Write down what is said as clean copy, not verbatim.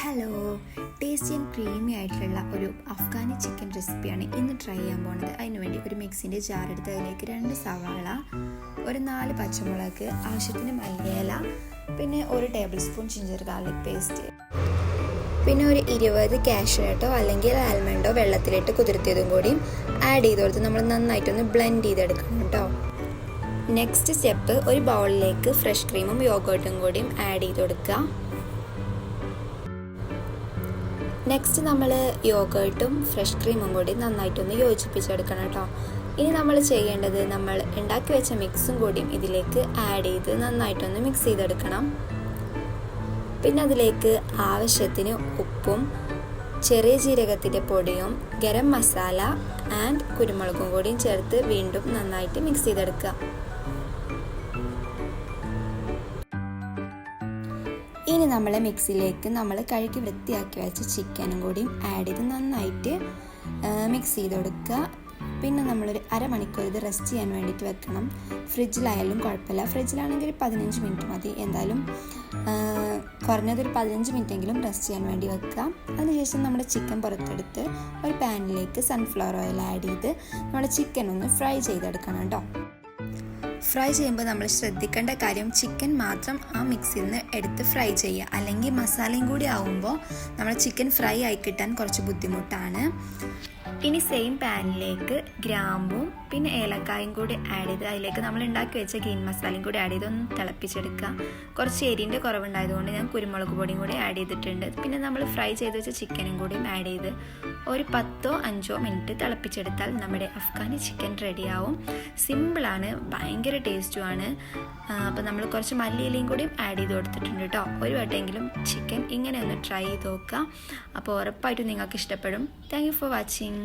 Hello, tasty and creamy ആയിട്ടുള്ള ഒരു Afghani chicken റെസിപ്പിയാണ് ഇന്ന് ട്രൈ ചെയ്യാൻ പോകുന്നത്. അതിനുവേണ്ടി ഒരു മിക്സിൻ്റെ ജാർ എടുത്ത് അതിലേക്ക് 2 സവാള, ഒരു 4 പച്ചമുളക്, ആവശ്യത്തിന് മല്ലിയില, പിന്നെ 1 table spoon ginger garlic paste, പിന്നെ ഒരു 20 കാഷ്യൂനട്ടോ അല്ലെങ്കിൽ ആൽമണ്ടോ വെള്ളത്തിലിട്ട് കുതിർത്തിയതും കൂടി ആഡ് ചെയ്ത് കൊടുത്ത് നമ്മൾ നന്നായിട്ടൊന്ന് ബ്ലെൻഡ് ചെയ്തെടുക്കണം കേട്ടോ. നെക്സ്റ്റ് സ്റ്റെപ്പ്, ഒരു ബൗളിലേക്ക് ഫ്രഷ് ക്രീമും യോഗേർട്ടും കൂടിയും ആഡ് ചെയ്ത് കൊടുക്കുക. നെക്സ്റ്റ് നമ്മൾ യോഗേർട്ടും ഫ്രഷ് ക്രീമും കൂടി നന്നായിട്ടൊന്ന് യോജിപ്പിച്ചെടുക്കണം കേട്ടോ. ഇനി നമ്മൾ ചെയ്യേണ്ടത്, നമ്മൾ ഉണ്ടാക്കി വെച്ച മിക്സും കൂടിയും ഇതിലേക്ക് ആഡ് ചെയ്ത് നന്നായിട്ടൊന്ന് മിക്സ് ചെയ്തെടുക്കണം. പിന്നെ അതിലേക്ക് ആവശ്യത്തിന് ഉപ്പും ചെറിയ ജീരകത്തിൻ്റെ പൊടിയും ഗരം മസാല ആൻഡ് കുരുമുളകും കൂടിയും ചേർത്ത് വീണ്ടും നന്നായിട്ട് മിക്സ് ചെയ്തെടുക്കുക. ഇനി നമ്മളെ മിക്സിയിലേക്ക് നമ്മൾ കഴുകി വൃത്തിയാക്കി വെച്ച ചിക്കനും കൂടിയും ആഡ് ചെയ്ത് നന്നായിട്ട് മിക്സ് ചെയ്ത് കൊടുക്കുക. പിന്നെ നമ്മളൊരു അരമണിക്കൂർ ഇത് റെസ്റ്റ് ചെയ്യാൻ വേണ്ടിയിട്ട് വെക്കണം. ഫ്രിഡ്ജിലായാലും കുഴപ്പമില്ല, ഫ്രിഡ്ജിലാണെങ്കിൽ 15 മിനിറ്റ് മതി. എന്തായാലും കുറഞ്ഞതൊരു 15 മിനിറ്റെങ്കിലും റെസ്റ്റ് ചെയ്യാൻ വേണ്ടി വെക്കുക. അതിനുശേഷം നമ്മുടെ ചിക്കൻ പുറത്തെടുത്ത് ഒരു പാനിലേക്ക് സൺഫ്ലവർ ഓയിൽ ആഡ് ചെയ്ത് നമ്മുടെ ചിക്കൻ ഒന്ന് ഫ്രൈ ചെയ്തെടുക്കണം കേട്ടോ. ഫ്രൈ ചെയ്യുമ്പോൾ നമ്മൾ ശ്രദ്ധിക്കേണ്ട കാര്യം, ചിക്കൻ മാത്രം ആ മിക്സിയിൽ നിന്ന് എടുത്ത് ഫ്രൈ ചെയ്യുക, അല്ലെങ്കിൽ മസാലയും കൂടി ആവുമ്പോൾ നമ്മുടെ ചിക്കൻ ഫ്രൈ ആയി കിട്ടാൻ കുറച്ച് ബുദ്ധിമുട്ടാണ്. ഇനി സെയിം പാനിലേക്ക് ഗ്രാമ്പും പിന്നെ ഏലക്കായും കൂടി ആഡ് ചെയ്ത് അതിലേക്ക് നമ്മൾ ഉണ്ടാക്കി വെച്ച ഗ്രീൻ മസാലയും കൂടി ആഡ് ചെയ്ത് ഒന്ന് തിളപ്പിച്ചെടുക്കുക. കുറച്ച് എരിൻ്റെ കുറവുണ്ടായതുകൊണ്ട് ഞാൻ കുരുമുളക് പൊടിയും കൂടി ആഡ് ചെയ്തിട്ടുണ്ട്. പിന്നെ നമ്മൾ ഫ്രൈ ചെയ്ത് വെച്ച ചിക്കനും കൂടിയും ആഡ് ചെയ്ത് ഒരു 10-5 മിനിറ്റ് തിളപ്പിച്ചെടുത്താൽ നമ്മുടെ അഫ്ഗാനി ചിക്കൻ റെഡിയാവും. സിമ്പിളാണ്, ഭയങ്കര ടേസ്റ്റുമാണ്. അപ്പോൾ നമ്മൾ കുറച്ച് മല്ലിയിലയും കൂടിയും ആഡ് ചെയ്ത് കൊടുത്തിട്ടുണ്ട് കേട്ടോ. ഒരു വട്ടമെങ്കിലും ചിക്കൻ ഇങ്ങനെ ഒന്ന് ട്രൈ ചെയ്ത് നോക്കുക. അപ്പോൾ ഉറപ്പായിട്ടും നിങ്ങൾക്ക് ഇഷ്ടപ്പെടും. Thank you for watching.